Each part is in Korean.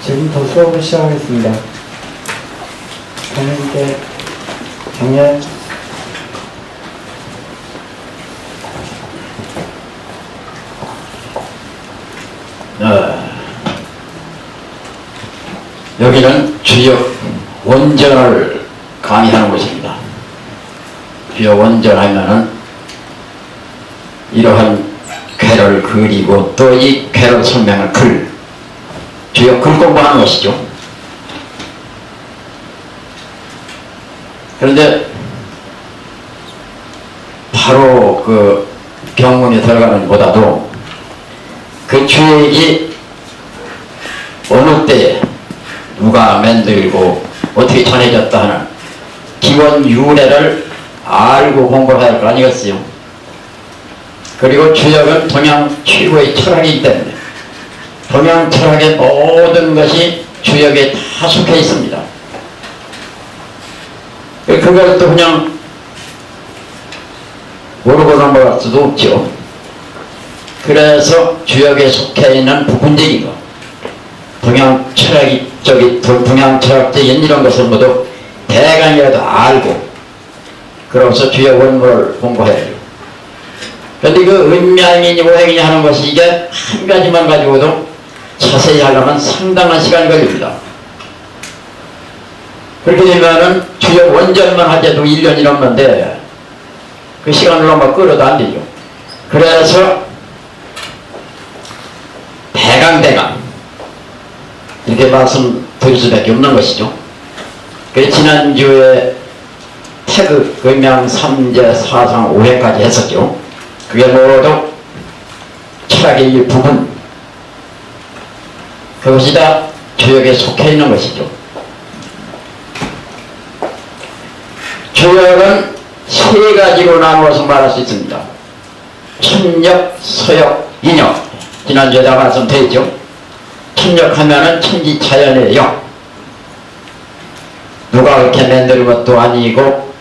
지금부터 수업을 시작하겠습니다. 강연께 경례. 여기는 주역 원전을 강의하는 곳입니다. 주역 원전하면은 이러한 쾌를 그리고 또 이 쾌를 설명할 글, 주역 글 공부하는 것이죠. 그런데 바로 그 경문에 들어가는 것보다도 그 주역이 어느 때에 누가 만들고 어떻게 전해졌다 하는 기본 유래를 알고 공부를 할 거 아니겠어요. 그리고 주역은 동양 최고의 철학이기 때문에 동양 철학의 모든 것이 주역에 다 속해 있습니다. 그걸 또 그냥 모르고 넘어갈 수도 없죠. 그래서 주역에 속해 있는 부분적인 것, 동양 철학적인 이런 것을 모두 대강이라도 알고 그러면서 주역 원문을 공부해야죠. 그런데 그 음양이니 오행이니 하는 것이 이게 한 가지만 가지고도 자세히 하려면 상당한 시간이 걸립니다. 그렇게 되면은 주역 원전만 하자도 1년이 넘는데 그 시간을 너무 끌어도 안 되죠. 그래서 대강 이렇게 말씀드릴 수밖에 없는 것이죠. 그 지난주에 태극, 음양, 삼재, 사상, 오해까지 했었죠. 그게 모두 철학의 일부분, 그것이 다 주역에 속해 있는 것이죠. 주역은 세 가지로 나누어서 말할 수 있습니다. 천역, 서역, 인역. 지난주에 다 말씀드렸죠. 천역하면은 천지자연의 역. 누가 그렇게 만든 것도 아니고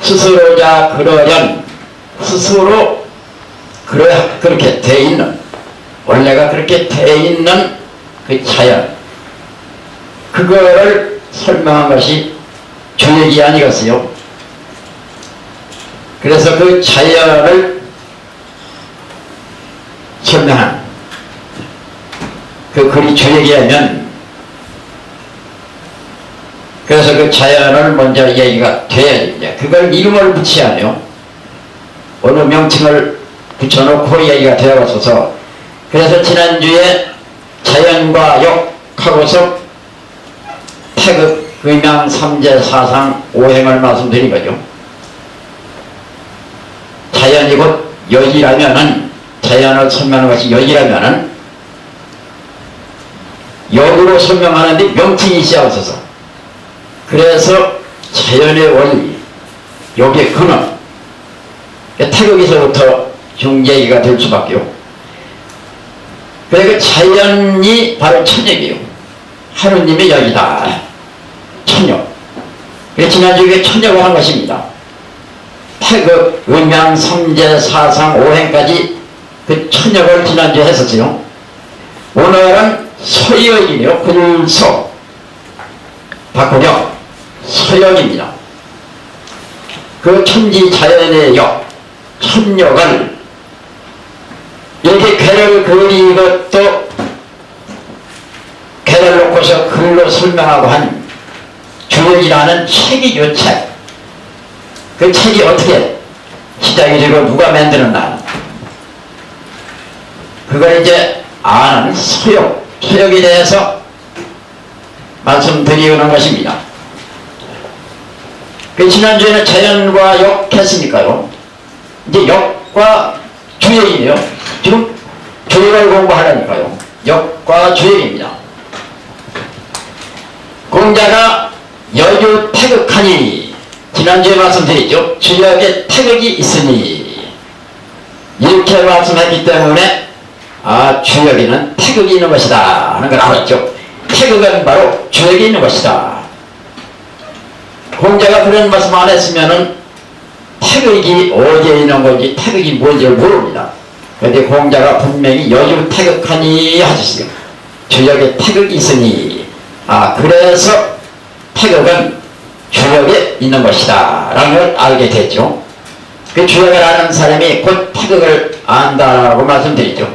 스스로자 그러련 스스로 그렇게 돼 있는, 원래가 그렇게 돼 있는 그 자연, 그거를 설명한 것이 주역이 아니겠어요. 그래서 그 자연을 설명한 그 글이 주역이라면, 그래서 그 자연을 먼저 얘기가 돼야 됩니다. 그걸 이름을 붙여야 해요. 어느 명칭을 붙여놓고 얘기가 되어가서서, 그래서 지난주에 자연과 역하고서 태극, 음양, 삼재, 사상, 오행을 말씀드린 거죠. 자연이 곧 역이라면은, 자연을 설명하는 것이 역이라면은 역으로 설명하는데 명칭이 있어서, 그래서 자연의 원리, 역의 근원, 태극에서부터 중얘기가 될 수밖에요. 그러니까 자연이 바로 천역이에요. 하느님의 역이다. 천역. 지난주에 천역을 한 것입니다. 태극, 음양, 삼재, 사상, 오행까지 그 천역을 지난주에 했었지요. 오늘은 서역이네요. 글서 바꾸려 서역입니다. 그 천지 자연의 역, 천역을 이렇게 괴를 그리고 또 괴를 놓고서 글로 설명하고 한 주역이라는 책이죠. 책. 그 책이 어떻게 시작이 되고 누가 만드는가, 그걸 이제 아는 서역, 서역에 대해서 말씀드리는 것입니다. 그 지난주에는 자연과 역 했으니까요. 이제 역과 주역이에요. 지금 주역을 공부하려니까요. 역과 주역입니다. 공자가 여유 태극하니, 지난주에 말씀드렸죠. 주역에 태극이 있으니, 이렇게 말씀했기 때문에 주역에는 태극이 있는 것이다 하는 걸 알았죠. 태극은 바로 주역이 있는 것이다. 공자가 그런 말씀 안 했으면은 태극이 어디에 있는 건지, 태극이 뭔지를 모릅니다. 그런데 공자가 분명히 여주 태극하니 하셨어요. 주역에 태극이 있으니 그래서 태극은 주역에 있는 것이다 라는 걸 알게 됐죠. 그 주역을 아는 사람이 곧 태극을 안다고 말씀드리죠.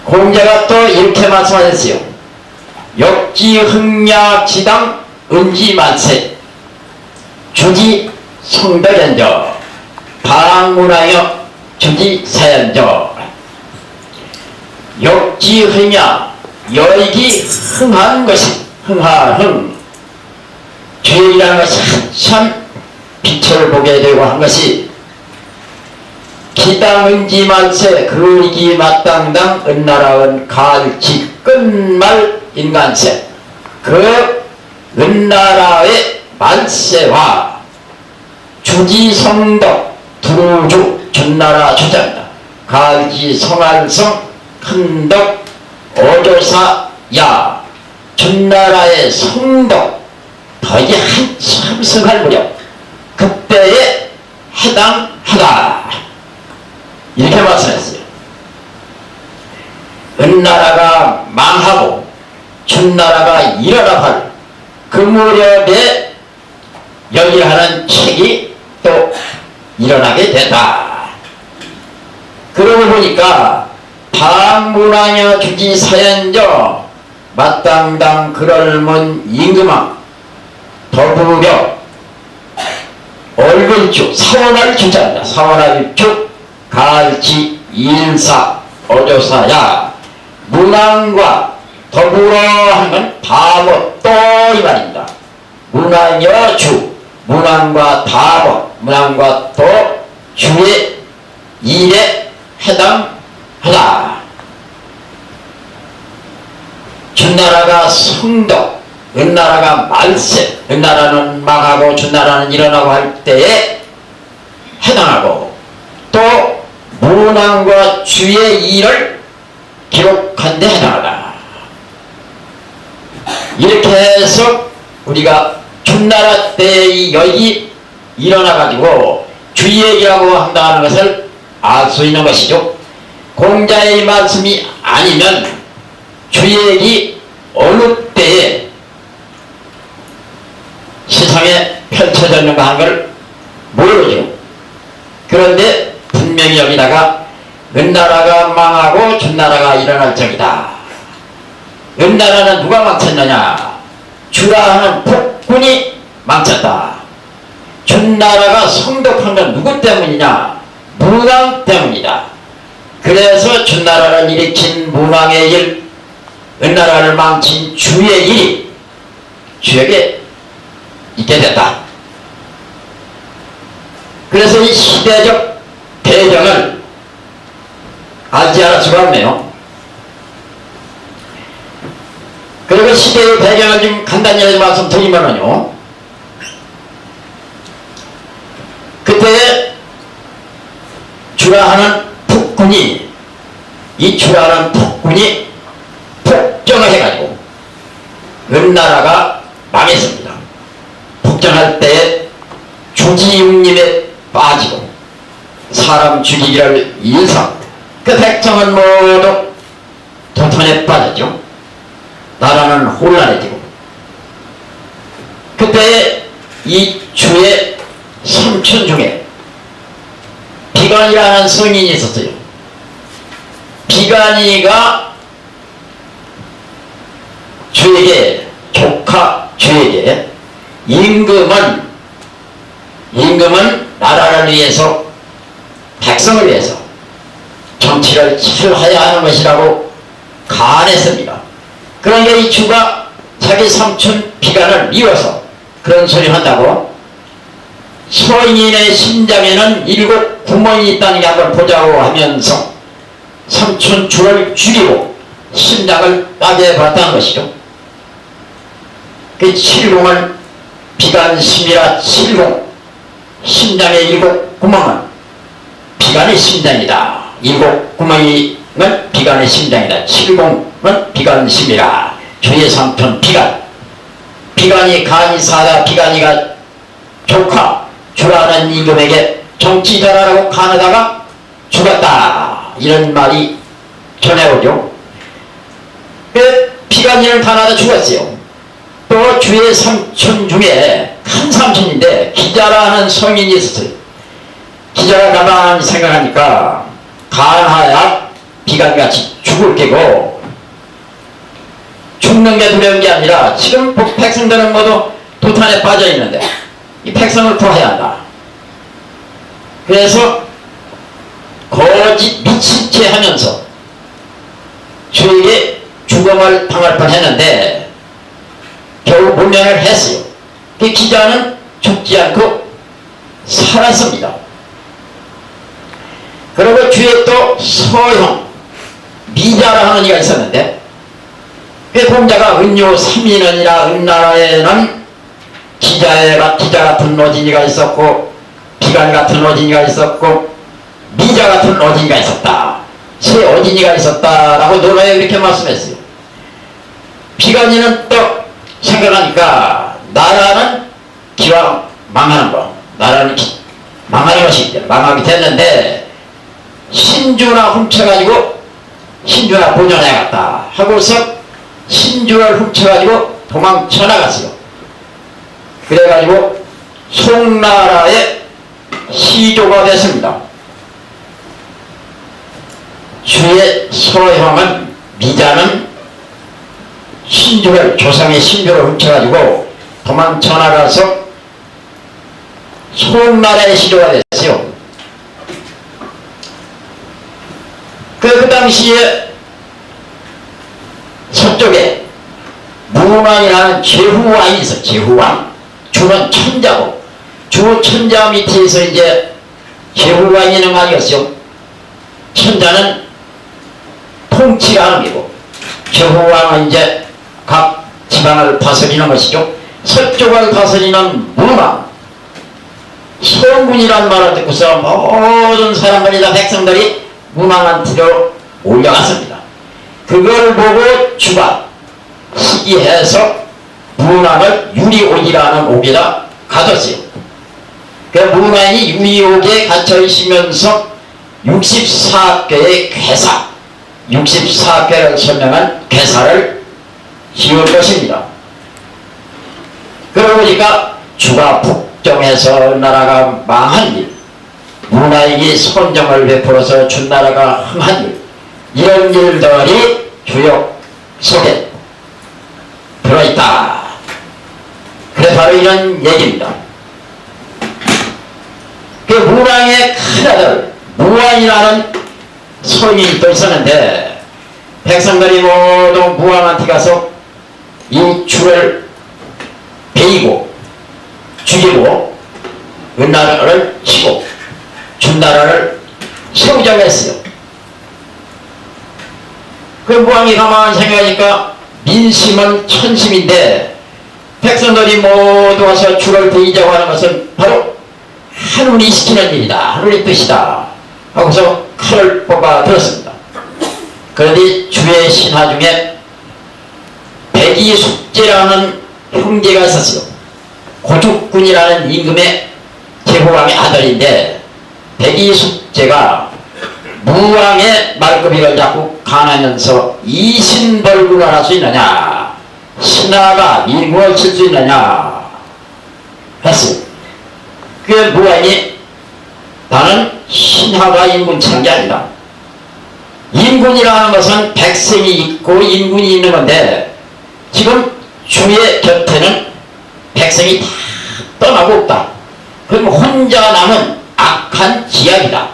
공자가 또 이렇게 말씀하셨어요. 역지흥야지당 은지만세 주지 성덕연저 방문하여 주지 사연저. 역지흥야 여익이 흥한 것이 흥하흥 주역이라는 것이 한참 빛을 보게 되고 한 것이 기당은지만세 그리기 마땅당 은나라은 갈지 끝말 인간세. 그 은나라의 만세와 주지성덕 두루주 준나라 주장이다. 갈지 성안성 큰덕 어조사 야 준나라의 성덕 거의 한참 성할 무렵 그때에 해당하다 이렇게 말씀했어요. 은나라가 망하고 준나라가 일어나 할 그 무렵에 여기하는 책이 또 일어나게 된다. 그러고 보니까 방문하여 주지 사연저 마땅당 그럴문 임금왕 더불어 얼굴주 사원할 주자입니다. 사원할 주 갈지 일사 어조사야 문왕과 더불어 하는 건 다법 또 이 말입니다. 문왕여 주 문왕과 다법 문왕과 또 주의 일에 해당하다. 준나라가 성덕 은나라가 만세 은나라는 망하고 준나라는 일어나고 할 때에 해당하고 또 문왕과 주의 일을 기록한 데 해당하다. 이렇게 해서 우리가 준나라 때의 여익이 일어나가지고 주의액이라고 한다는 것을 알 수 있는 것이죠. 공자의 말씀이 아니면 주의액이 어느 때에 세상에 펼쳐졌는가 하는 걸 모르죠. 그런데 분명히 여기다가 은나라가 망하고 준나라가 일어날 적이다. 은나라는 누가 망쳤느냐? 주라 하는 폭군이 망쳤다. 준나라가 성덕한 건 누구 때문이냐? 문왕 때문이다. 그래서 준나라를 일으킨 문왕의 일, 은나라를 망친 주의 일이 주에게 있게 됐다. 그래서 이 시대적 배경을 알지 않을 수가 없네요. 그리고 시대의 배경을 좀 간단히 말씀드리면요. 그때 주라하는 폭군이 이 주라하는 폭군이 폭정을 해가지고 은나라가 망했습니다. 폭정할 때 주지웅님에 빠지고 사람 죽이기를 일삼 그 백성은 모두 도탄에 빠졌죠. 나라는 혼란해지고 그때 이 주의 삼촌 중에 비간이라는 성인이 있었어요. 비간이가 주에게 조카 주에게 임금은 나라를 위해서 백성을 위해서 정치를 치러야 하는 것이라고 간했습니다. 그러니까 이 주가 자기 삼촌 비간을 미워서 그런 소리 한다고 서인의 심장에는 7 구멍이 있다는 게 한번 보자고 하면서 삼촌 주를 죽이고 심장을 따게 봤다는 것이죠. 그 70은 비간심이라 70 심장의 7 구멍은 비간의 심장이다. 7 구멍이는 비간의 심장이다. 70은 비간심이라 주의 삼촌 비간이 간이 사다 비간이가 조카 주라는 임금에게 정치 잘하라고 간하다가 죽었다 이런 말이 전해오죠. 그 비간이는 가나다 죽었어요. 또 주의 삼촌 중에 큰 삼촌인데 기자라는 성인이 있었어요. 기자가 가만히 생각하니까 간하야 비간같이 죽을 게고 죽는 게 두려운 게 아니라 지금 백성들은 모두 도탄에 빠져 있는데 이 백성을 구해야 한다. 그래서 거짓 미친 채 하면서 주에게 죽음을 당할 뻔했는데 결국 문면을 했어요. 그 기자는 죽지 않고 살았습니다. 그리고 주에 또 서형 미자라 하는 이가 있었는데 그 공자가 은요 3인원이라 은나라에는 기자 같은 노진이가 있었고 비간 같은 어진이가 있었고 미자 같은 어진이가 있었다. 세 어진이가 있었다라고 노라에 이렇게 말씀했어요. 비간이는 또 생각하니까 나라는 기왕 망하는 거, 나라는 망하는 것이 망하게 됐는데 신주나 훔쳐가지고 신주나 보존해야겠다 하고서 신주를 훔쳐가지고 도망쳐 나갔어요. 그래가지고 송나라의 시조가 됐습니다. 주의 서형은 미자는 신주를 조상의 신주를 훔쳐가지고 도망쳐 나가서 송나라의 시조가 됐어요. 그 당시에 서쪽에 무왕이라는 제후왕이 있어. 제후왕. 주는 천자고 주 천자 밑에서 이제 제후왕이 있는 거 아니었어요. 천자는 통치하는 게고 제후왕은 이제 각 지방을 다스리는 것이죠. 서쪽을 다스리는 무왕. 성군이란 말을 듣고서 모든 사람들이 다 백성들이 무왕한테로 올려갔습니다. 그걸 보고 주가 시기해서 무왕을 유리옥이라는 옥에다 가뒀어요. 그 무왕이 유리옥에 갇혀 있으면서 64개의 괴사, 64개를 설명한 괴사를 지을 것입니다. 그러고 보니까 주가 북정해서 나라가 망한 일, 문화에게 선정을 베풀어서 준 나라가 흥한 일, 이런 일들이 주역 속에 들어있다. 그래 바로 이런 얘기입니다. 그 무왕의 큰아들 무왕이라는 성인이 또 있었는데 백성들이 모두 무왕한테 가서 이 주를 베이고 죽이고 은나라를 치고 준나라를 세우자고 했어요. 그 무왕이 가만히 생각하니까 민심은 천심인데 백성들이 모두 와서 주를 베이자고 하는 것은 바로 하늘이 시키는 일이다. 하늘의 뜻이다. 하고서 칼을 뽑아 들었습니다. 그런데 주의 신하 중에 백이숙제라는 형제가 있었어요. 고죽군이라는 임금의 제후왕의 아들인데 백이숙제가 무왕의 말끄비를 잡고 강하면서 이신벌구를 할 수 있느냐, 신하가 임금을 칠 수 있느냐 했어요. 그 무왕이 나는 신하가 임금 치는 게 아니다. 임금이라는 것은 백성이 있고 임금이 있는 건데 지금 주의 곁에는 백성이 다 떠나고 없다. 그럼 혼자 남은 악한 지약이다.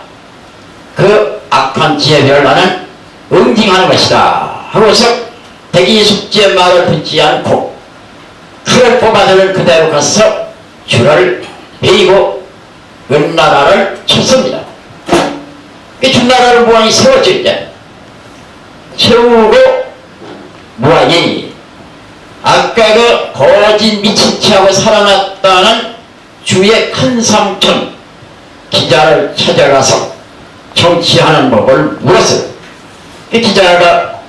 그 악한 지혜를 나는 응징하는 것이다 하고서 백이숙제의 말을 듣지 않고 칼을 뽑아들은 그대로 가서 주를 베이고 은나라를 쳤습니다. 그 준나라를 무왕이 세웠죠. 이제 세우고 무왕이 아까 그 거짓 미친 체하고 살아났다는 주의 큰 삼촌 기자를 찾아가서 정치하는 법을 물었어요. 그 기자가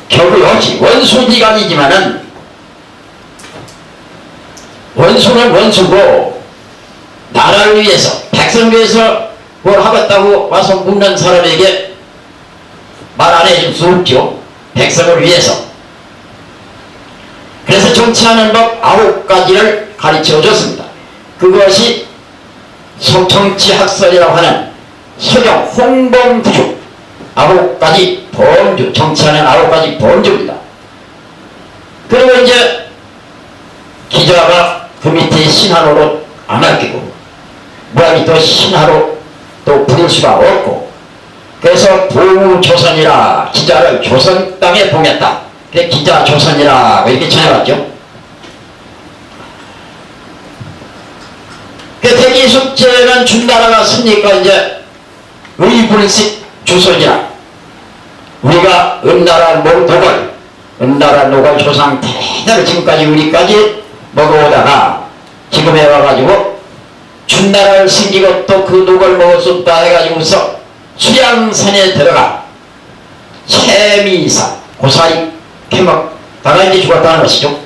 결국 역시 원수지가 아니지만은 원수는 원수고 나라를 위해서 백성을 위해서 뭘 하겠다고 와서 묻는 사람에게 말 안 해줄 수 없죠. 백성을 위해서. 그래서 정치하는 법 9가지를 가르쳐 줬습니다. 그것이 정치학설이라고 하는 서경 홍범주 9가지 범주, 정치하는 9가지 범주입니다. 그리고 이제 기자가 그 밑에 신하로로 안 아끼고 무학이 또 신하로 또 부를 수가 없고, 그래서 보조선이라 기자를 조선 땅에 보냈다. 그래 기자 조선이라고 이렇게 전해왔죠. 그 대기숙제는 준나라가 쓰니까 이제 의불식 조선이라, 우리가 은나라 노걸, 은나라 노걸 조상 대대로 지금까지 우리까지 먹어오다가 지금에 와가지고 준나라를 숨기고 또 그 노걸 먹을 수 없다 해가지고서 수양산에 들어가 채미사 고사리 캐먹다가 이제 죽었다는 것이죠.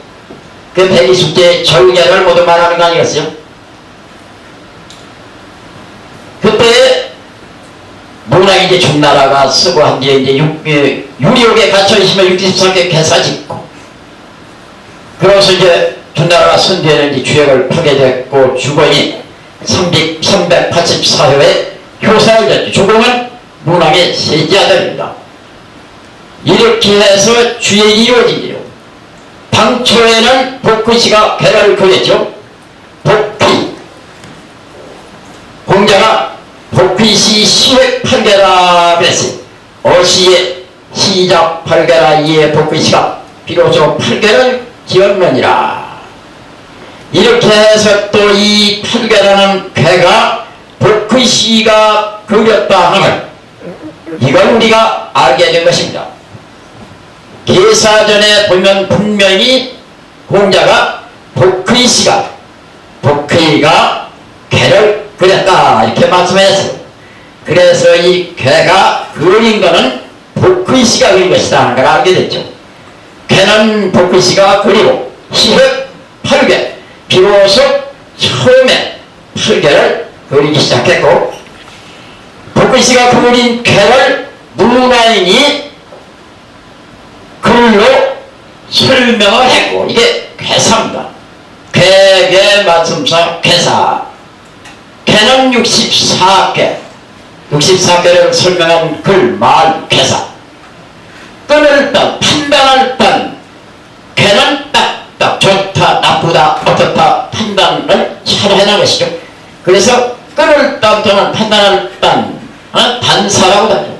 그 백이숙제 절개를 모두 말하는 거 아니겠어요? 그때 문왕이 이제 준나라가 쓰고 한 뒤에 이제 유리옥에 갇혀 있으면 63개 개사 짓고, 그래서 이제 준나라가 쓴 뒤에는 이제 주역을 파게 됐고, 주공이 384회에 효사를 졌죠. 주공은 문왕의 셋째 아들입니다. 이렇게 해서 주역이 이루어지죠. 당초에는 복귀씨가 괴를 그렸죠. 복귀. 공자가 복귀시 시획 팔개라 그랬어요. 어시의 시작 팔개라 이에 복귀시가 비로소 팔개를 지었느니라. 이렇게 해서 또 이 팔개라는 괴가 복귀시가 그렸다 하는 걸, 이걸 우리가 알게 된 것입니다. 계사전에 보면 분명히 공자가 복귀시가 괴를 그렸다 이렇게 말씀했어요. 그래서 이 괴가 그린 거는 복귀시가 그린 것이다 하는 걸 알게 됐죠. 괴는 복귀시가 그리고 시획 팔괴, 비로소 처음에 팔괴를 그리기 시작했고, 복귀시가 그린 괴를 문화인이 글로 설명을 했고, 이게 괴사입니다. 괴의 말씀상 괴사. 괴는 64개, 64개를 설명한 글, 말, 괴사. 끈을 딴, 판단할 딴, 괴는 딱딱 좋다, 나쁘다, 어떻다 판단을 잘 해놓은 것이죠. 그래서 끈을 딴 또는 판단할 딴, 단사라고 하죠.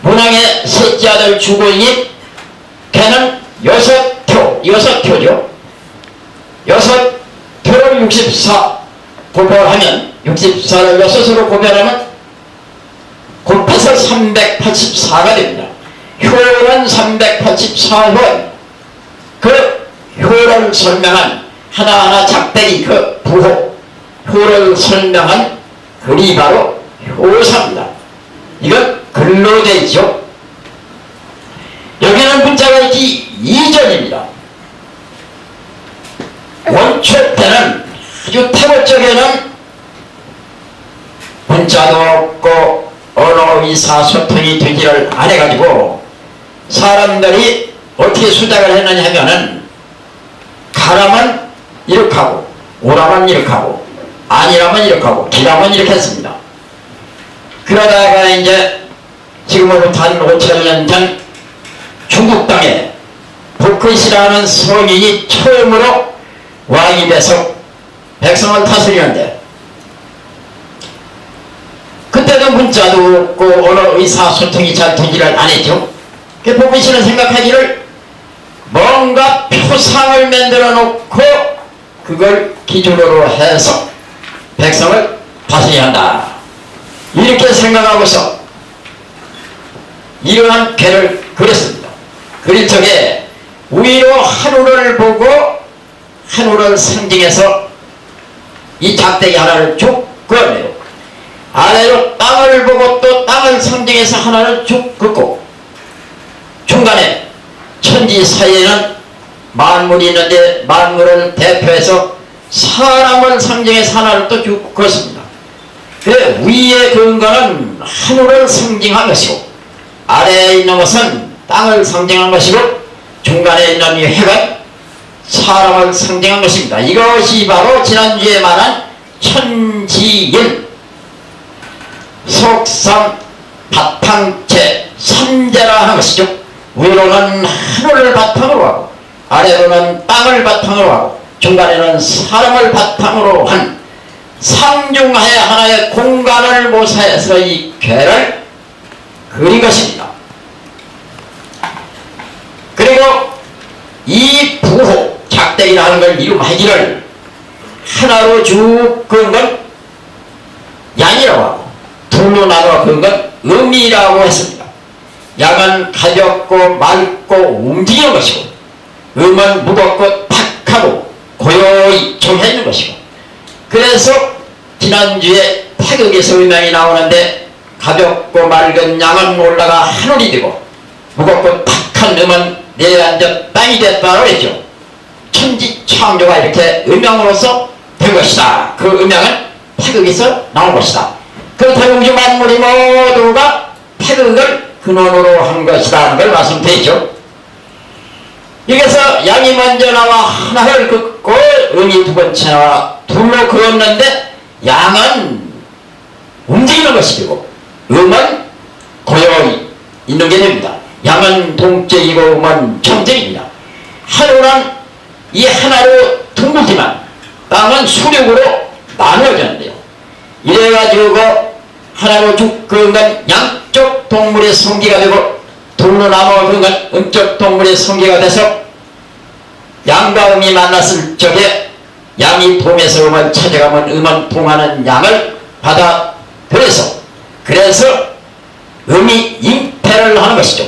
문왕의 셋째 아들 주공이 걔는 6표죠. 6표를 64 고별하면, 64를 6으로 고별하면 곱해서 384가 됩니다. 효는 384효. 그 효를 설명한 하나하나 작대기 그 부호, 효를 설명한 글이 바로 효사입니다. 이건 글로 되어 있죠. 여기는 문자가 있기 이전입니다. 원초 때는 아주 태고적에는 문자도 없고 언어 의사소통이 되지를 안 해가지고 사람들이 어떻게 수작을 했느냐 하면은 가라면 이렇게 하고 오라면 이렇게 하고 아니라면 이렇게 하고 기라면 이렇게 했습니다. 그러다가 이제 지금으로부터 한 5,000년 전 중국 땅에 복귀시라는 성인이 처음으로 왕이 돼서 백성을 다스리는데, 그때도 문자도 없고 언어 의사소통이 잘 되지를 안 했죠. 그 복귀시는 생각하기를 뭔가 표상을 만들어 놓고 그걸 기준으로 해서 백성을 다스려야 한다, 이렇게 생각하고서 이러한 괴를 그렸습니다. 그릴 적에 위로 하늘을 보고 하늘을 상징해서 이 작대기 하나를 쭉 그었네요. 아래로 땅을 보고 또 땅을 상징해서 하나를 쭉 긋고, 중간에 천지 사이에는 만물이 있는데 만물을 대표해서 사람을 상징해서 하나를 또 쭉 그었습니다. 그 위에 그은 거는 하늘을 상징한 것이고, 아래에 있는 것은 땅을 상징한 것이고 중간에 있는 이 핵은 사람을 상징한 것입니다. 이것이 바로 지난주에 말한 천지인 속성 바탕체 삼재라 하는 것이죠. 위로는 하늘을 바탕으로 하고 아래로는 땅을 바탕으로 하고 중간에는 사람을 바탕으로 한 상중하에 하나의 공간을 모사해서 이 괴를 그린 것입니다. 그리고 이 부호 작대기라는 걸 이름하기를 하나로 쭉 그은 건 양이라고 하고 둘로 나눠 그은 건 음이라고 했습니다. 양은 가볍고 맑고 움직이는 것이고 음은 무겁고 탁하고 고요히 정해있는 것이고 그래서 지난주에 태극에서 음양이 나오는데 가볍고 맑은 양은 올라가 하늘이 되고 무겁고 탁한 음은 내려앉아 땅이 됐다고 했죠. 천지 창조가 이렇게 음양으로서 된 것이다. 그 음양은 태극에서 나온 것이다. 그렇다면 우주 만물이 모두가 태극을 근원으로 한 것이라는 걸 말씀드리죠. 여기서 양이 먼저 나와 하나를 긋고 음이 두 번째 나와 둘로 그었는데 양은 움직이는 것이고 음은 고요히 있는 게 됩니다. 양은 동적이고 음은 정적입니다. 하늘은 이 하나로 둥글지만 땅은 수륙으로 나누어졌는데요. 이래가지고 하나로 쭉 그은 건 양쪽 동물의 성기가 되고 둘로 나눠 그은 건 음쪽 동물의 성기가 돼서 양과 음이 만났을 적에 양이 동에서 음을 찾아가면 음은 동하는 양을 받아들여서 그래서 음이 잉태를 하는 것이죠.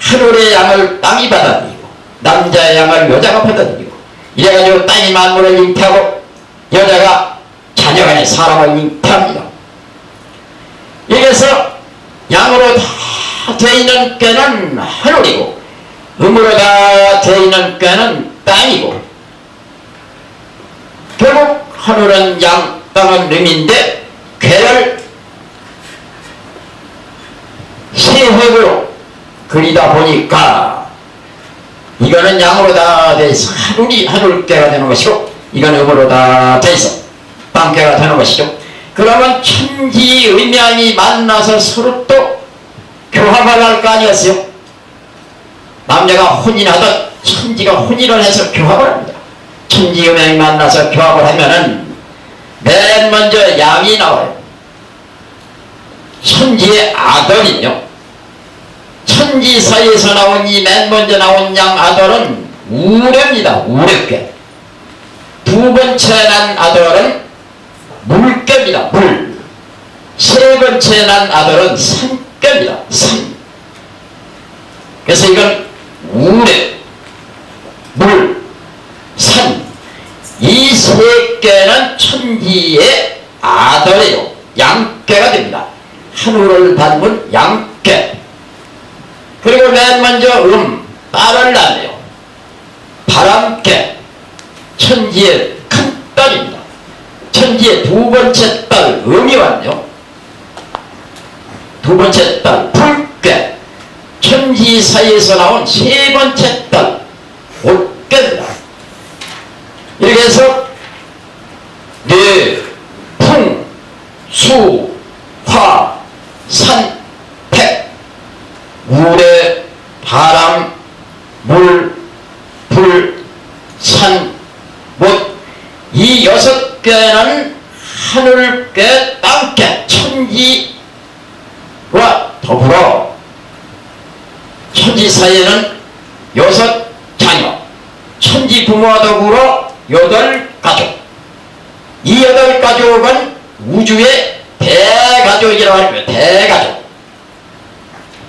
하늘의 양을 땅이 받아들이고 남자의 양을 여자가 받아들이고 이래가지고 땅이 만물을 잉태하고 여자가 자녀간의 사람을 잉태합니다. 여기서 양으로 다 되어 있는 꾀는 하늘이고 음으로 다 되어 있는 꾀는 땅이고 결국 하늘은 양, 땅은 음인데 꾀를 세 획으로 그리다 보니까 이거는 양으로 다 돼 있어 하늘깨가 되는 것이고 이건 음으로 다 돼 있어 땅깨가 되는 것이죠. 그러면 천지 음양이 만나서 서로 또 교합을 할 거 아니었어요? 남자가 혼인하듯 천지가 혼인을 해서 교합을 합니다. 천지 음양이 만나서 교합을 하면은 맨 먼저 양이 나와요. 천지의 아들이요. 천지 사이에서 나온 이 맨 먼저 나온 양 아들은 우레입니다. 우레께. 두 번째 난 아들은 물개입니다. 물. 세 번째 난 아들은 산개입니다. 산. 그래서 이건 우레, 물, 산. 이 세 개는 천지의 아들이요. 양개가 됩니다. 하늘을 닮은 양개. 그리고 맨 먼저 딸을 낳네요. 바람개. 천지의 큰 딸입니다. 천지의 두 번째 딸 음이 왔네요. 두 번째 딸 불개. 천지 사이에서 나온 세 번째 딸 옷개입니다. 이렇게 해서 뇌, 풍, 수, 화, 산, 태, 우레, 바람, 물, 불, 산, 못, 이 6개는 하늘께, 땅께, 천지와 더불어 천지 사이에는 6 자녀, 천지 부모와 더불어 8가족. 이 8가족은 우주의 대가족이라고 하는 거예요. 대가족.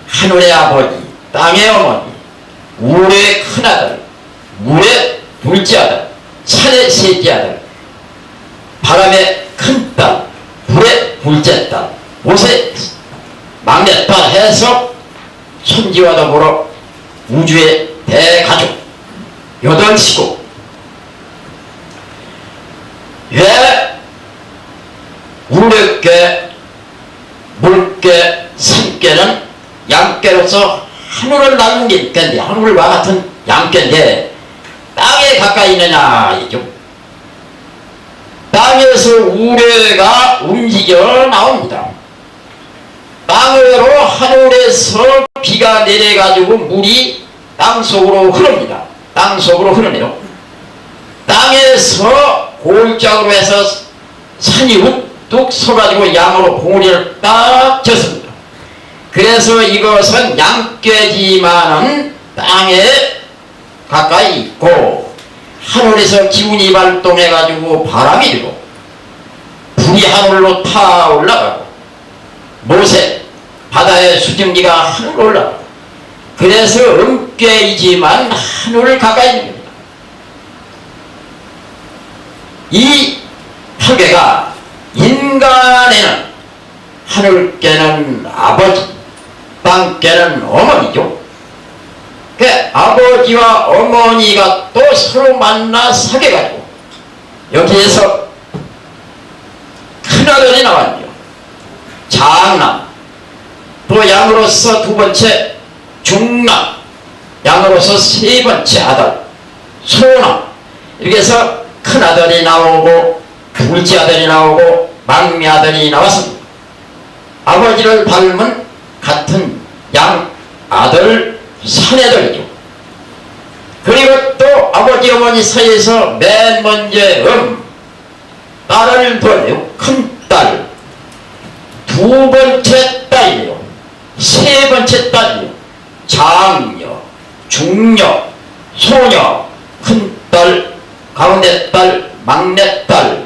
하늘의 아버지, 땅의 어머니, 우레의 큰아들, 물의 둘째 아들, 산의 셋째 아들, 바람의 큰딸, 불의 둘째 딸, 못의 막내딸 해서 천지와 더불어 우주의 대가족 8식구. 왜 우레께, 물께, 산께는 양떼로서 하늘을 나는 게 있겠는데, 하늘과 같은 양떼인데 땅에 가까이 있느냐 이죠. 땅에서 우레가 움직여 나옵니다. 땅으로 하늘에서 비가 내려가지고 물이 땅속으로 흐릅니다. 땅속으로 흐르네요. 땅에서 골짜기로 해서 산이 우뚝 서가지고 양으로 봉우리를 딱 쳤습니다. 그래서 이것은 양떼지만은 땅에 가까이 있고 하늘에서 기운이 발동해가지고 바람이 들고 불이 하늘로 타 올라가고 모세 바다의 수증기가 하늘로 올라가고 그래서 음깨이지만 하늘을 가까이 있는 겁니다. 이 혈계가 인간에는 하늘께는 아버지, 땅께는 어머니죠. 그 아버지와 어머니가 또 서로 만나 사귀어가지고 여기에서 큰아들이 나왔죠. 장남, 또 양으로서 두 번째 중남, 양으로서 세 번째 아들 소남, 이렇게 해서 큰아들이 나오고 둘째 아들이 나오고 막내 아들이 나왔습니다. 아버지를 닮은 같은 양 아들 사내들이죠. 그리고 또 아버지 어머니 사이에서 맨 먼저 딸을 둬요. 큰딸, 두 번째 딸이에요. 세 번째 딸이에요. 장녀, 중녀, 소녀, 큰딸, 가운데 딸, 막내 딸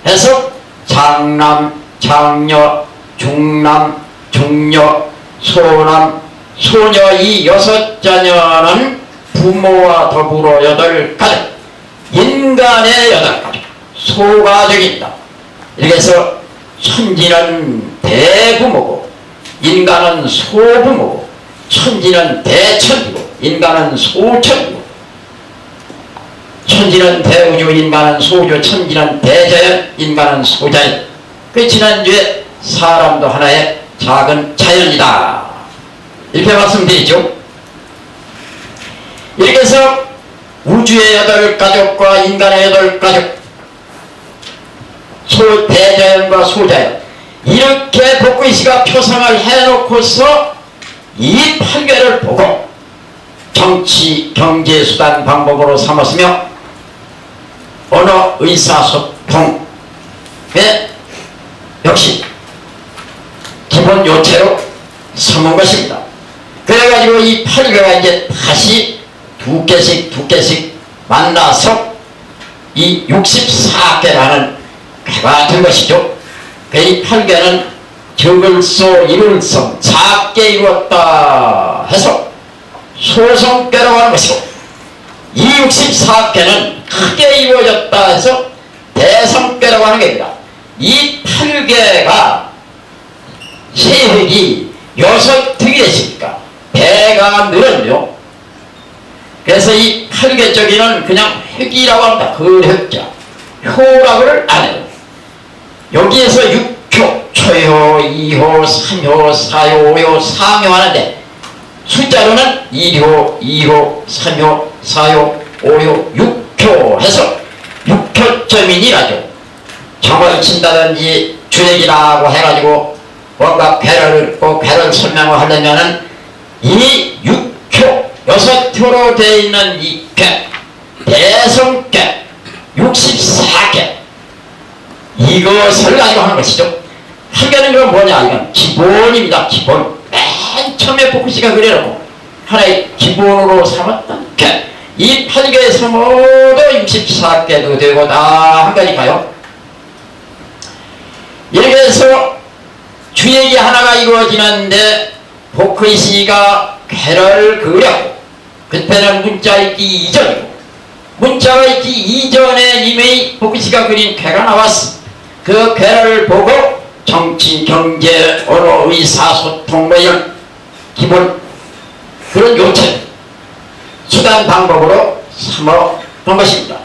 해서 장남, 장녀, 중남, 중녀, 소남, 소녀 이 6자녀는 부모와 더불어 8가족, 인간의 8가족, 소가족입니다. 이렇게 해서 천지는 대부모고 인간은 소부모고 천지는 대천지고 인간은 소천지고 천지는 대우주, 인간은 소주, 천지는 대자연, 인간은 소자연. 그 지난주에 사람도 하나의 작은 자연이다 이렇게 말씀드리죠. 이렇게 해서 우주의 8가족과 인간의 8가족, 대자연과 소자연, 이렇게 복귀씨가 표상을 해놓고서 이 판결을 보고 정치, 경제, 수단, 방법으로 삼았으며 언어, 의사소통에 역시 기본 요체로 삼은 것입니다. 그래가지고 이 8개가 이제 다시 두 개씩 만나서 이 64개라는 개가 된 것이죠. 이 8개는 적을소, 이룰성, 작게 이루었다 해서 소성계라고 하는 것이고, 이 64개는 크게 이루어졌다 해서 대성계라고 하는 겁니다. 이 8개가 세획이 6득이 됐으니까 배가 늘었네요. 그래서 이 8개 쪽에는 그냥 획이라고 합니다. 그 획자 효라고를 안 해요. 여기에서 6효, 초효, 2효, 3효, 4효, 5효, 4효 하는데 숫자로는 1효, 2효, 3효, 4효, 5효, 6효 해서 6효점이니라죠. 점을 친다든지 주액이라고 해가지고 뭔가 괴를 읽고 괴를 설명을 하려면은 이 6효, 6효로 되어 있는 이 괴, 대성괴, 64개, 이것을 가지고 하는 것이죠. 한개는 이건 뭐냐, 이건 기본입니다. 기본. 맨 처음에 복구씨가 그려놓고 하나의 기본으로 삼았던 괴, 이 8개에서 모두 64개도 되고 다 한 가지가요. 이렇게 해서 주역이 하나가 이루어지는데 복구씨가 괴를 그렸고, 그때는 문자 읽기 이전이고, 문자가 있기 이전에 이미 복구씨가 그린 괴가 나왔어. 그 괴를 보고 정치, 경제, 언어, 의사소통 뭐 이런 기본 그런 요체, 수단 방법으로 삼아놓은 것입니다.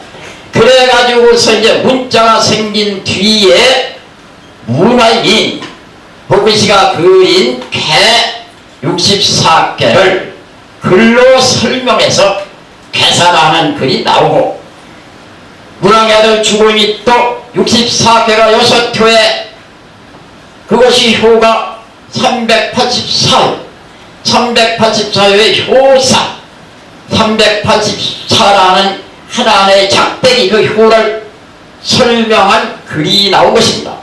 그래가지고서 이제 문자가 생긴 뒤에 문화인이 복구씨가 그린 괴 64개를 글로 설명해서 계산하는 글이 나오고, 문왕의 아들 주공이 또 64개가 6교에 그것이 효가 384요. 384요의 효사, 384라는 하나의 작대기 그 효를 설명한 글이 나온 것입니다.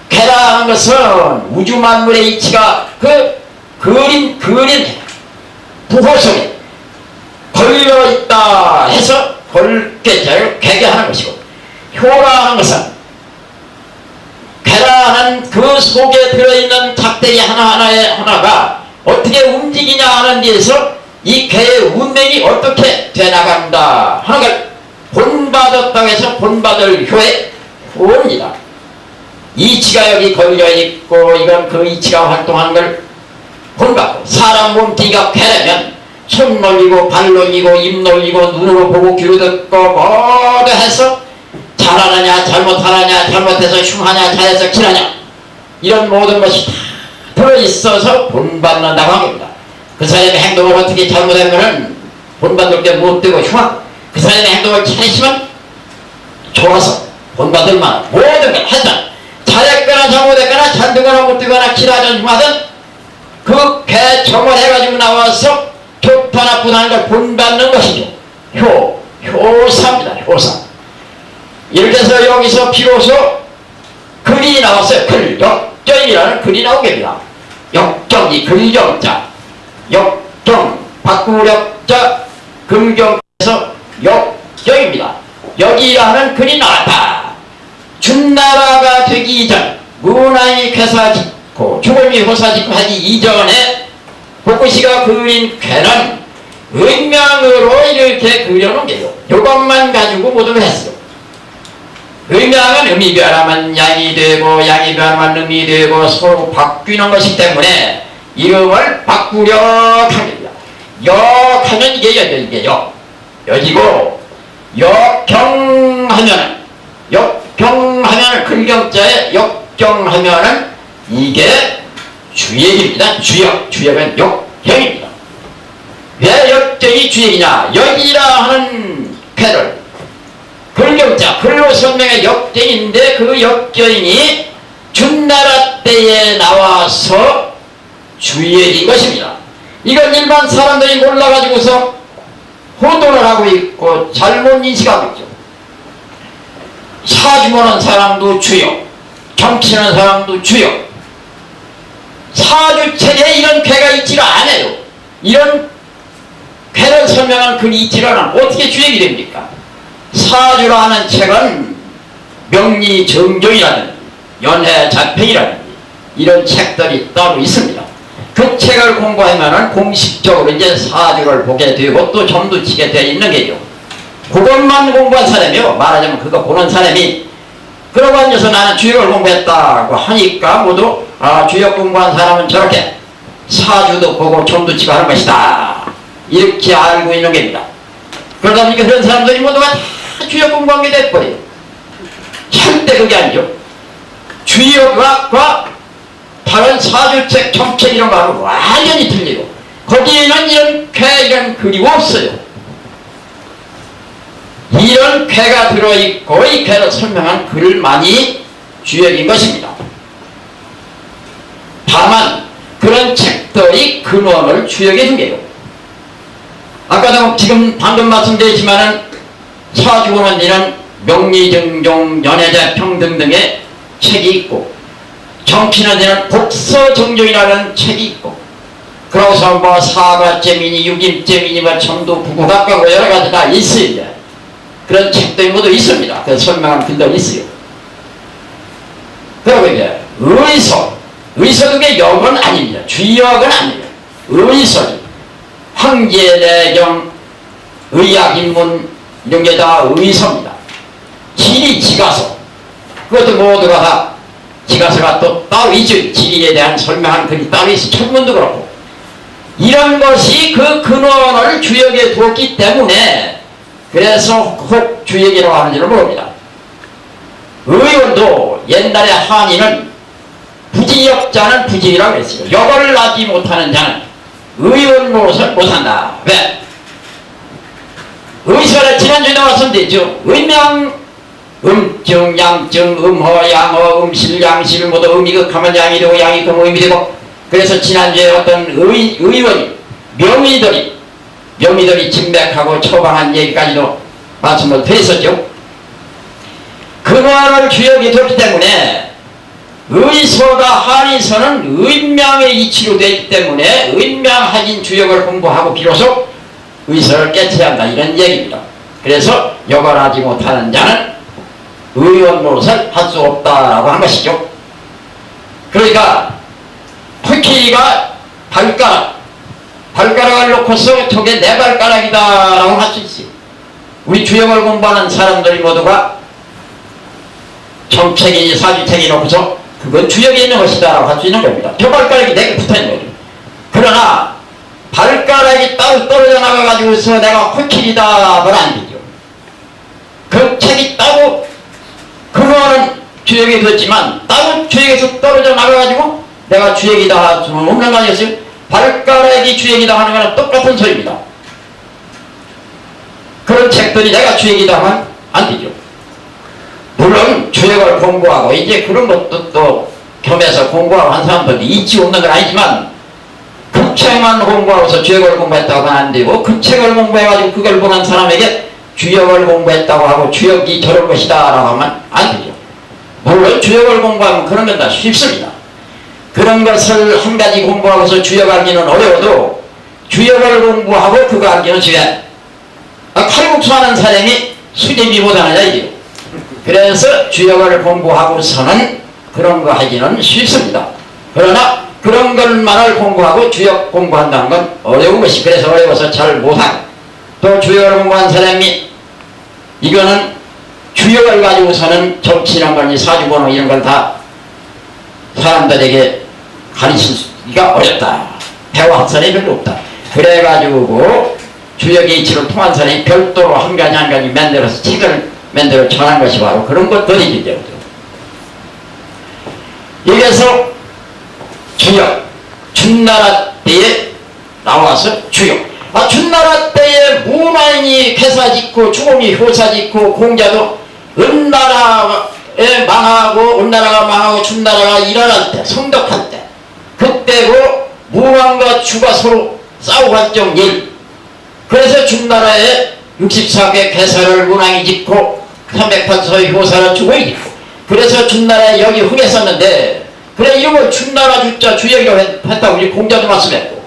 개라는 것은 우주 만물의 이치가 그 그린 부호 속에 걸려있다 해서 걸개자를 개개하는 것이고, 효라는 것은 개라는 그 속에 들어있는 작대기 하나가 어떻게 움직이냐 하는 데에서 이 개의 운명이 어떻게 되나간다 하는 걸 본받았다고 해서 본받을 효의 효입니다. 이치가 여기 걸려있고 이건 그 이치가 활동하는 걸 본받고, 사람 몸뚱이가 개라면 손 놀리고 발 놀리고 입 놀리고 눈으로 보고 귀로 듣고 모두 해서 잘하느냐 잘못하느냐 잘못해서 흉하냐 잘해서 기하냐 이런 모든 것이 다 들어있어서 본받는다고 합니다. 그 사람의 행동을 어떻게 잘못하면 본받을 게 못되고 흉하고, 그 사람의 행동을 잘했으면 좋아서 본받을 만한 모든 걸 하지만 잘했거나 잘못했거나 잘되거나 못되거나 기하든 흉하든 그 개청을 해가지고 나와서 좋다 나쁘다는 걸 본받는 것이죠. 효사입니다. 효사. 이렇게 해서 여기서 비로소 글이 나왔어요. 글, 역정이라는 글이 나오게 됩니다. 역정이 글정자, 역정, 바꾸력자, 금경에서 역정입니다. 여기라는 글이 나왔다. 준나라가 되기 이전, 문왕이 괴사 짓고 주공이 호사 짓고 하기 이전에 복구씨가 그린 괴는 음양으로 이렇게 그려놓은 게요. 이것만 가지고 모두 했어요. 음양은 음이 변하면 양이 되고 양이 변하면 음이 되고 서로 바뀌는 것이기 때문에 이름을 바꾸려 합니다. 역하면 이게 여지고 역경하면은 글경자에 역경하면은 이게 주역입니다. 주역은 역형입니다. 왜 역경이 주역이냐? 역이라 하는 괴를 글경자, 글로 설명의 역경인데 그 역경이 준나라 때에 나와서 주역인 것입니다. 이건 일반 사람들이 몰라가지고서 호도를 하고 있고 잘못 인식하고 있죠. 사주 보는 사람도 주역, 정치하는 사람도 주역. 사주책에 이런 괴가 있지가 않아요. 이런 괴를 설명한 글이 있지가 않아. 어떻게 주역이 됩니까? 사주라 하는 책은 명리정종이라든지 연해자평이라든지 이런 책들이 따로 있습니다. 그 책을 공부하면 공식적으로 이제 사주를 보게 되고 또 점도 치게 되어 있는 게죠. 그것만 공부한 사람이요. 말하자면 그거 보는 사람이 그러고 앉아서 나는 주역을 공부했다고 하니까 모두 주역 공부한 사람은 저렇게 사주도 보고 점도 치고 하는 것이다 이렇게 알고 있는 겁니다. 그러다 보니까 그런 사람들이 모두가 다 주역 공부한 게 돼버려요. 절대 그게 아니죠. 주역과 다른 사주책, 정책 이런 거하고 완전히 틀리고 거기에는 이런 글이 없어요. 이런 괴가 들어있고 이 괴를 설명한 글만이 주역인 것입니다. 다만 그런 책들이 근원을 주역해 준 게요. 아까도 지금 방금 말씀드렸지만은 사주보는 이런 명리정종, 연해자평 등등의 책이 있고 정치는 이런 복서정종이라는 책이 있고 그러고서 뭐 사과제미니 육임제미니 뭐 점도 부구각하고 여러 가지가 있어요. 그런 책들이 모두 있습니다. 그 설명한 글도 있어요. 그리고 이제 의서 그게 역은 아닙니다. 주역은 아닙니다. 의서 황제내경 의학인문 이런 게 다 의서입니다. 지리 지가서 그것도 모두가 다 지가서가 또 따로 있죠. 지리에 대한 설명한 글이 따로 있어. 천문도 그렇고 이런 것이 그 근원을 주역에 두었기 때문에 그래서 혹 주역이라고 하는지를 모릅니다. 의원도 옛날에 한의는 부지역자는 부지라고 했어요. 역을 나지 못하는 자는 의원 노릇을 못한다. 왜? 의설에 지난주에 나왔으면 되죠. 의명, 음증, 양증, 음허, 양허, 음실, 양실 모두 음이 극하면 양이 되고 양이 극하면 음이 되고. 그래서 지난주에 어떤 의원이 명의들이 진맥하고 처방한 얘기까지도 말씀을 드렸었죠. 그거를 주역이 됐기 때문에 의서가 한의서는 의명의 이치로 되기 때문에 의명하진 주역을 공부하고 비로소 의서를 깨쳐야 한다 이런 얘기입니다. 그래서 역을 하지 못하는 자는 의원 노릇을 할 수 없다라고 한 것이죠. 그러니까 코끼리가 발가락을 놓고서 저게 내 발가락이다 라고 할 수 있어요. 우리 주역을 공부하는 사람들이 모두가 정책이 사주책이 놓고서 그건 주역에 있는 것이다 라고 할 수 있는 겁니다. 저 발가락이 내게 붙어있는 거죠. 그러나 발가락이 따로 떨어져 나가가지고서 내가 코끼리다 그건 안 되죠. 그 책이 따로 그거는 주역이 됐지만 따로 주역에서 떨어져 나가가지고 내가 주역이다 할 수는 없는 거 아니겠어요? 발가락이 주역이다 하는 거는 똑같은 소리입니다. 그런 책들이 내가 주역이다 하면 안 되죠. 물론 주역을 공부하고 이제 그런 것도 또 겸해서 공부하고 한 사람들이 있지 없는 건 아니지만 그 책만 공부하고서 주역을 공부했다고 하면 안 되고 그 책을 공부해가지고 그걸 보는 사람에게 주역을 공부했다고 하고 주역이 저럴 것이다 라고 하면 안 되죠. 물론 주역을 공부하면 그런 건 다 쉽습니다. 그런 것을 한 가지 공부하고서 주역 알기는 어려워도 주역을 공부하고 그거 알기는 쉽게 칼국수 하는 사람이 수제비 못하느냐 이게요. 그래서 주역을 공부하고서는 그런 거 하기는 쉽습니다. 그러나 그런 것만을 공부하고 주역 공부한다는 건 어려운 것이 그래서 어려워서 잘 못하고 또 주역을 공부한 사람이 이거는 주역을 가지고서는 정치란 거니 사주번호 이런 걸 다 사람들에게 가르치기가 어렵다. 배워한 사람이 별로 없다. 그래가지고 주역의 이치를 통한 사람이 별도로 한 가지 만들어서 책을 만들어 전한 것이 바로 그런 것들이죠. 여기서 주역, 준나라 때에 나와서 주역. 준나라 때에 무만이 회사 짓고 주공이 효사 짓고 공자도 은나라에 망하고 은나라가 망하고 준나라가 일어날 때 성덕할 때 그때고 무만과 주가 서로 싸우고 할 정일. 그래서 준나라에 64개 회사를 문왕이 짓고 308서의 효사를 주공이 짓고 그래서 준나라에 여기 흥했었는데 그래 이름을 준나라 주자 주역이라고 했다고 우리 공자도 말씀했고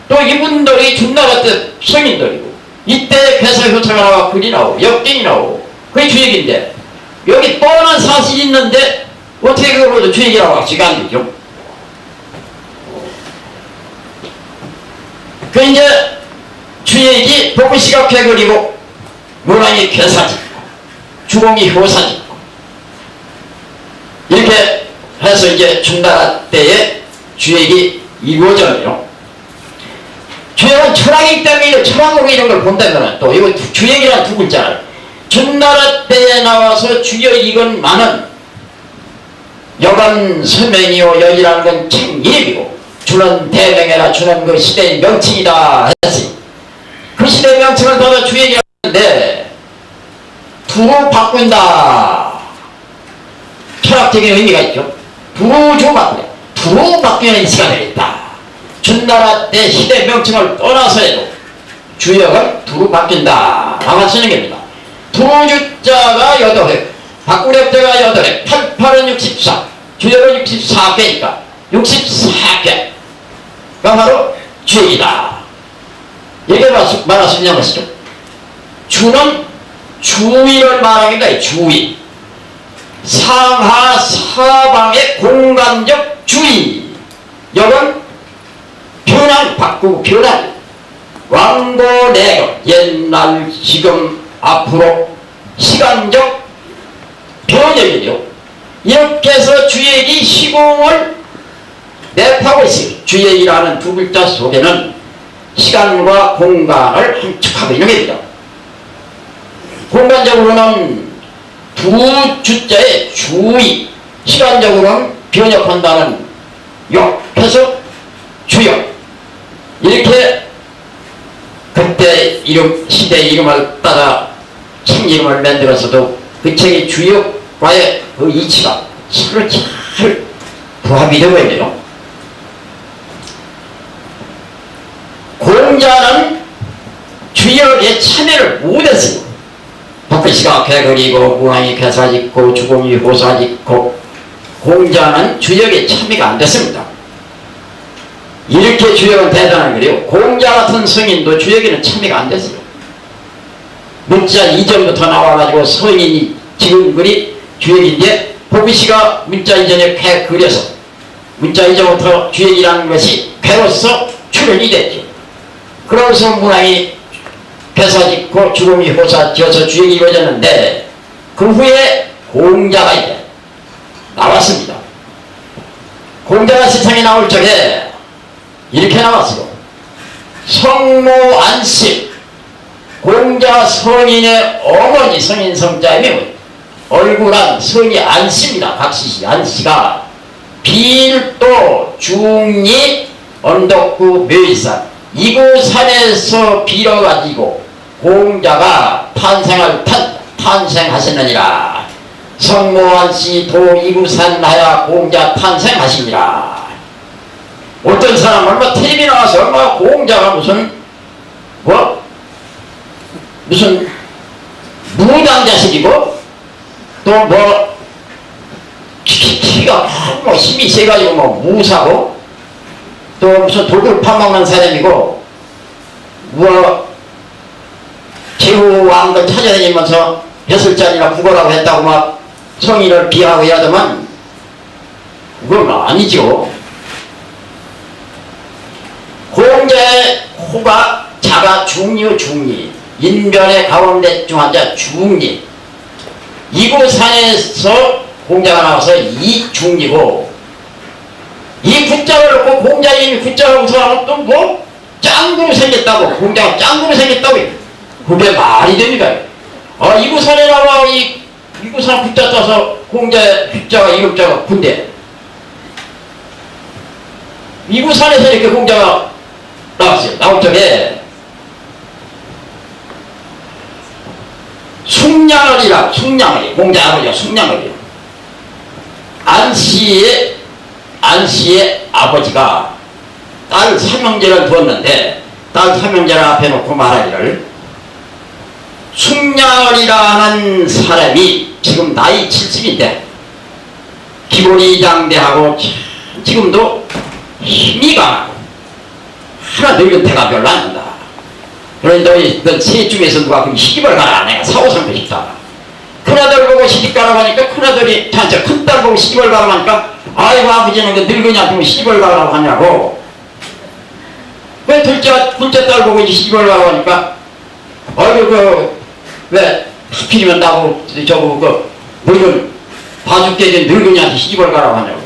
또 이분들이 준나라 때 성인들이고 이때 회사 효차가 나와 글이 나오고 역경이 나오고 그게 주역인데 여기 뻔한 사실이 있는데 어떻게 그걸로도 주역이라고 하지가 안 되죠. 그 이제 주역이 복시각회 그리고 문왕이 회사 짓고 주공이 효사 짓고 이렇게 해서 이제 준나라 때에 주역이 이루어져요. 주역은 철학이기 때문에 철학으로 이런 걸 본다면 또 이거 주역이란 두 글자를 준나라 때에 나와서 주역 이건만은 여간 서명이요 여기라는 건 책 이름이고 주는 대명해라 주는 그 시대의 명칭이다 했으니 그 시대의 명칭을 받아 주역이라는데 두로 바꾼다 철학적인 의미가 있죠. 두로 바꾸래. 두로 바뀌는 시간이 있다. 준나라 때 시대 명칭을 떠나서 해도 주역은 두로 바뀐다 라고 쓰는 겁니다. 두주자가 8회 바꾸렵자가 8회 88은 64 주역은 64개니까 64개가 바로 주역이다. 이게 말할 수 있는 것이죠. 주는 주위를 말하는 게 주위 상하 사방의 공간적 주의 역은 변화 바꾸고 변화 왕고내거 옛날 지금 앞으로 시간적 변형이죠. 이렇게 해서 주역이 시공을 내포하고 있어요. 주역이라는 두 글자 속에는 시간과 공간을 함축하고 있는 겁니다. 공간적으로는 두 주자의 주의, 시간적으로는 변혁한다는 역해서 주역, 이렇게 그때 시대 이름을 따라 책 이름을 만들었어도 그 책의 주역과의 그 이치가 서로 잘 부합이 되고 있네요. 공자는 주역에 참여를 못했어요. 박근씨가 개그리고 무왕이 괴사짓고 주공이 호사짓고 공자는 주역에 참여가 안 됐습니다. 이렇게 주역은 대단한 거예요. 공자 같은 성인도 주역에는 참여가 안 됐어요. 문자 이전부터 나와가지고 성인이 지금 글이 주역인데 박근씨가 문자 이전에 쾌 그려서 문자 이전부터 주역이라는 것이 쾌로서 출연이 됐죠. 그러면서 무왕이 괴사짓고 주공이 호사지어서 주역이 이루어졌는데 그 후에 공자가 이제 나왔습니다. 공자가 세상에 나올 적에 이렇게 나왔어요. 성모 안씨, 공자 성인의 어머니 성인 성자이며 얼굴한 성이 안씨입니다. 박씨씨 안씨가 빌도 중리 언덕구 묘의산 이구산에서 빌어가지고 공자가 탄생하셨느니라. 성모안씨 도 이구산 하야 공자 탄생하시니라. 어떤 사람 얼마 텔레비 나와서 얼마 공자가 무슨 무당 자식이고 또 키가 힘이 세가지고 무사고 또 무슨 독을 파먹는 사람이고 제후왕들 찾아다니면서 벼슬자니나 국어라고 했다고 막 성인을 비하고 해야더만 그건 아니죠. 공자의 호가 자가 중리요 중리 인변의 가운데 중하자 중리 이구산에서 공자가 나와서 이 중리고 이 구자를 놓고 공자 이름이 구자라고 사람은 또 뭐 짱구로 생겼다고 공자가 짱구로 생겼다고 그게 말이 됩니까? 이구산에 나와 이구산 구자 따서 공자의 휘자가 이름자가 군대 이구산에서 이렇게 공자가 나왔어요. 나올 적에 숭냥을이라 숭냥을이 공자 아버지가 숭냥을이요. 안씨의 아버지가 딸 삼형제를 두었는데 딸 삼형제를 앞에 놓고 말하기를 숭냥을이라는 사람이 지금 나이 70인데 기본이 이장대하고 지금도 힘이 강하고 하나 늙은 태가 별로 안 난다. 그런데 너셋 중에서 누가 그럼 시집을 가라. 내가 사고상도 싶다. 큰아들 보고 시집 가라고 하니까 큰아들이 큰딸 보고 시집을 가라고 하니까 아이고 아버지는 그 늙은이한테 시집을 가라고 하냐고. 왜 둘째 딸 보고 시집을 가라고 하니까 아이고 왜 하필이면 나보고 늙은 봐줄게 늙은이한테 시집을 가라고 하냐고.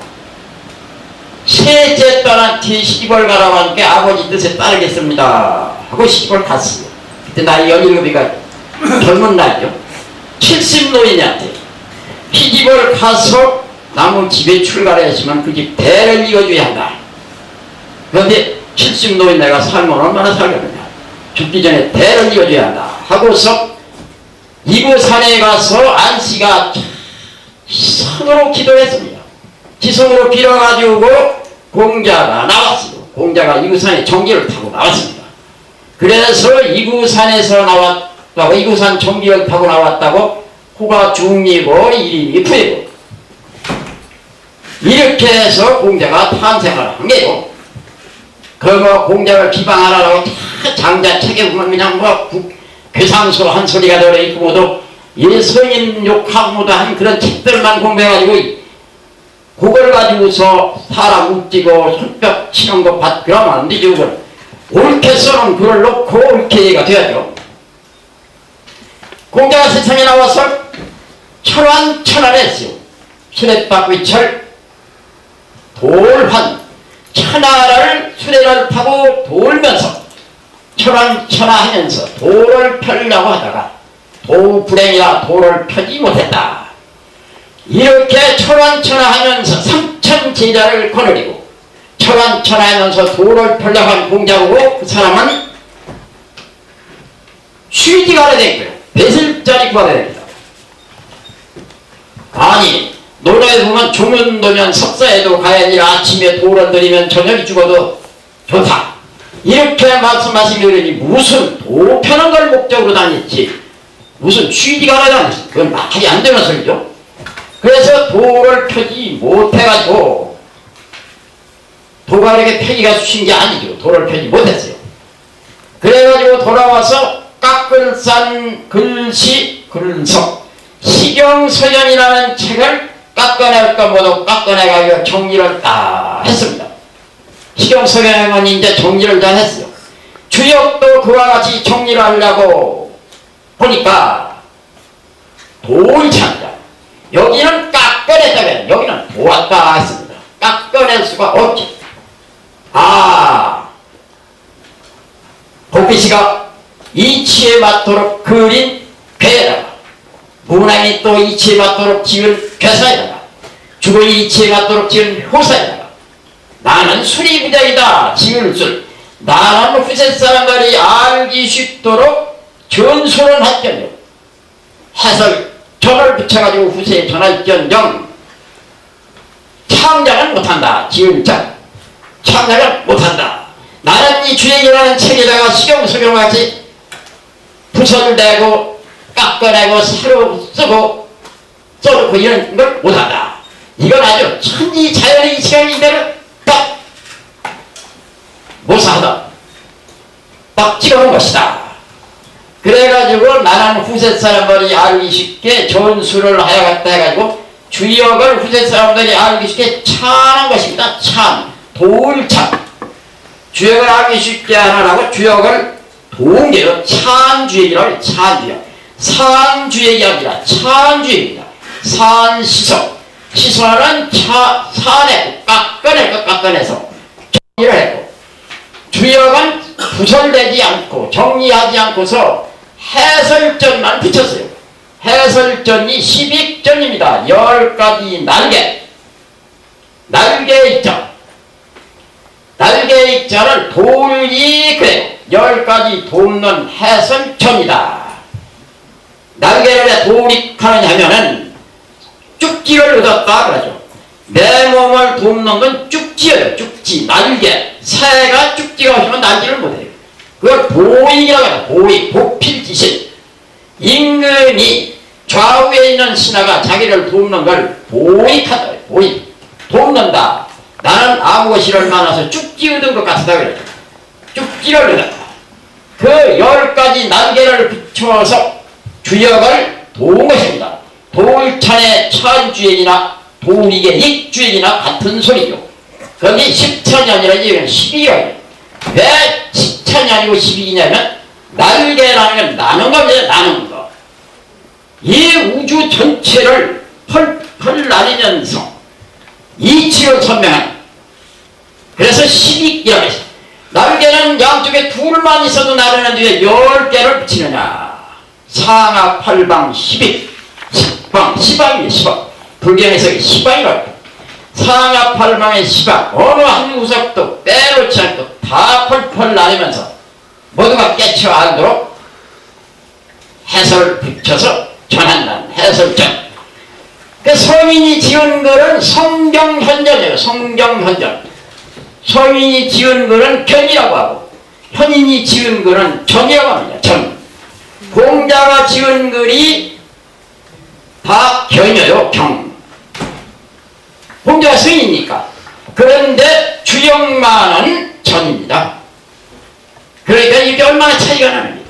셋째 딸한테 시집을 가라고 하니까 아버지 뜻에 따르겠습니다 하고 시집을 갔어요. 그때 나이 17이니까 젊은 나이죠. 70노인한테 시집을 가서 남의 집에 출가를 했지만 그 집 대를 이어줘야 한다. 그런데 70노인 내가 살면 얼마나 살겠느냐. 죽기 전에 대를 이어줘야 한다 하고서 이구산에 가서 안씨가 선으로 기도했습니다. 지성으로 빌어가지고 공자가 나왔어요. 공자가 이구산에 전기를 타고 나왔습니다. 그래서 이구산에서 나왔다고 이구산 전기를 타고 나왔다고 호가 중리고 이름이 부이고 이렇게 해서 공자가 탄생을 한 게요. 그거 공자를 비방하라고 장자책에 보면 그냥 괴상스러운 한 소리가 들어있고 모두 성인 욕하고 모두 한 그런 책들만 공부해가지고 그걸 가지고서 사람 웃기고 손뼉 치는 거 그러면 안 되죠. 옳게 써놓은 글을 놓고 옳게 얘기가 돼야죠. 공자가 세상에 나와서 천환했어요. 수레바퀴철 돌환 천하를 수레를 타고 돌면서 천환하면서 돌을 펴려고 하다가 도불행이라 돌을 펴지 못했다. 이렇게 천환하면서 삼천제자를 거느리고 천안천하면서 도를 펴려한 공자고 그 사람은 쉬지가 않아야 되고요. 배슬자리 구하야 됩니다. 아니 노래에 보면 종은도면 석사에도 가야지 아침에 도를 들이면 저녁이 죽어도 좋다. 이렇게 말씀하시니 무슨 도 펴는 걸 목적으로 다녔지 무슨 쉬지가 않아야 다녔지. 그건 말이 안 되는 소리죠. 그래서 도를 펴지 못해가지고 도가 이렇게 펴기가 쉬운 게 아니죠. 도를 펴지 못했어요. 그래가지고 돌아와서 깎을산 글씨 글석 시경서연이라는 책을 깎아낼까 뭐도 깎아내가지고 정리를 다 했습니다. 시경서연은 이제 정리를 다 했어요. 주역도 그와 같이 정리를 하려고 보니까 도의찬이다. 여기는 깎아냈다면 여기는 도왔다 했습니다. 깎아낼 수가 없죠. 복비씨가 이치에 맞도록 그린 괴에다가 문왕이 또 이치에 맞도록 지은 괴사에다가 주변이 이치에 맞도록 지은 효사에다가 나는 수리부자이다 지을 술 나는 후세 사람들이 알기 쉽도록 전술은 할견정 해설 전을 붙여가지고 후세에 전할견정 창작은 못한다 지을 자 창작은 못한다. 나는 이 주행이라는 책에다가 시경석경같이 부서를 내고 깎아내고 새로 쓰고 써놓고 이런 걸 못한다. 이건 아주 천지자연의 시간이 되는 딱 모사하다 딱 찍어놓은 것이다. 그래가지고 나는 후세 사람들이 알기 쉽게 전수를 하여갔다 해가지고 주역을 후세 사람들이 알기 쉽게 찬한 것입니다. 찬 도울찬 주역을 알기 쉽게 하느라고 주역을 동계로 찬주역이라고 해요. 찬주역 산주역이 아니라 찬주역입니다. 산시소 시소는 산에 깎아내고 깎아내서 정리를 했고 주역은 부설되지 않고 정리하지 않고서 해설전만 붙였어요. 해설전이 12전입니다. 10가지 날개 있죠. 날개 입자를 돌이 그래요. 10가지 돕는 해설전이다. 날개를 왜 돌이 하느냐 하면은 쭉지를 얻었다 그러죠. 내 몸을 돕는 건 쭉지예요. 쭉지, 날개. 새가 쭉지가 없으면 날지를 못해요. 그걸 보익이라고 해요. 보익, 보필지신. 임금이 좌우에 있는 신하가 자기를 돕는 걸 보익한다. 보익. 돕는다. 나는 아무 것이를 많아서 쭉지 얻은 것 같다 그랬죠. 쭉지를 얻었다. 그 10가지 날개를 붙여서 주역을 도운 것입니다. 도울찬의 찬주역이나 도울이의 익주역이나 같은 소리죠. 거기 10천년이라 이건 12년. 왜 10천년이고 12냐면 날개라는 건 나눈 겁니다. 나눈 거. 이 우주 전체를 펄펄 나뉘면서 이치로 선명한 그래서 12이라고 했어요. 날개는 양쪽에 둘만 있어도 나르는 뒤에 10개를 붙이느냐. 상하팔방 10일 십방, 시방이에요. 시방. 불경에서 시방이라고 해요. 상하팔방의 시방 어느 한 구석도 빼놓지 않고 다 펄펄 나르면서 모두가 깨쳐 알도록 해설 붙여서 전한다는 해설전. 그 성인이 지은 글은 성경현전이에요. 성경현전. 성인이 지은 글은 견이라고 하고 현인이 지은 글은 정이라고 합니다. 정. 공자가 지은 글이 다 견이에요. 경. 공자가 성이니까. 그런데 주역만은 전입니다. 그러니까 이게 얼마나 차이가 납니다.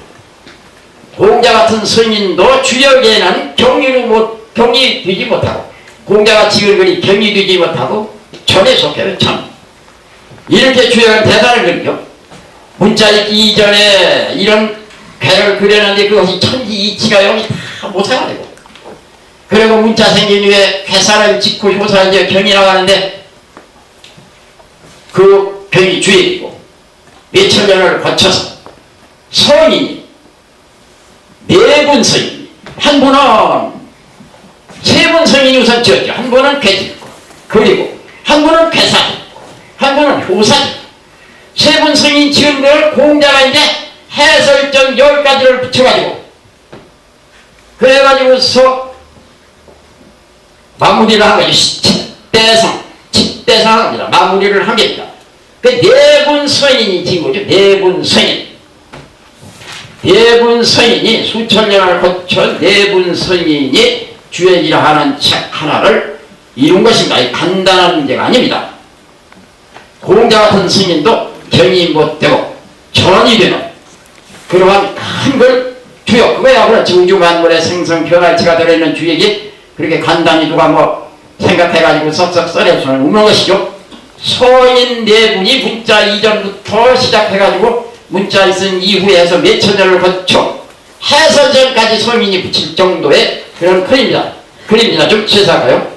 공자 같은 성인도 주역에는 경이 되지 못하고 공자가 지은 글이 경이 되지 못하고 전에 속해요. 전. 이렇게 주역은 대단한 글이요. 문자 읽기 이전에 이런 괴를 그렸는데 그것이 천지이치가 여기 다 모사가 되고 그리고 문자 생긴 후에 괴사를 짓고 효사를 이제 경이라고 하는데 그 경이 주역이고 몇천 년을 거쳐서 성인이 네 분 성인 한 분은 세 분 성인이 우선 지었죠. 한 분은 괴짓고 그리고 한 분은 괴사짓고 한 부분은 효사지. 세 분 성인 지은 걸 공자가 이제 해설점 10가지를 붙여가지고 그래가지고서 마무리를 한 거지. 칩대상 합니다. 마무리를 한 겁니다. 그 네 분 서인이 지은 거죠. 네 분 서인. 네 분 서인이 수천 년을 거쳐 네 분 서인이 주역이라 하는 책 하나를 이룬 것인가? 이 간단한 문제가 아닙니다. 공자 같은 스님도 경이 못되고 전이 되는 그러한 큰 걸 주역, 그거야 그렇지. 우주 만물의 생성 변화치가 들어있는 주역이 그렇게 간단히 누가 뭐 생각해가지고 썩썩 써낼 수는 없는 것이죠. 서인 네 분이 문자 이전부터 시작해가지고 문자 있은 이후에 해서 몇천 년을 거쳐 해설전까지 서민이 붙일 정도의 그런 글입니다. 좀 시작할까요?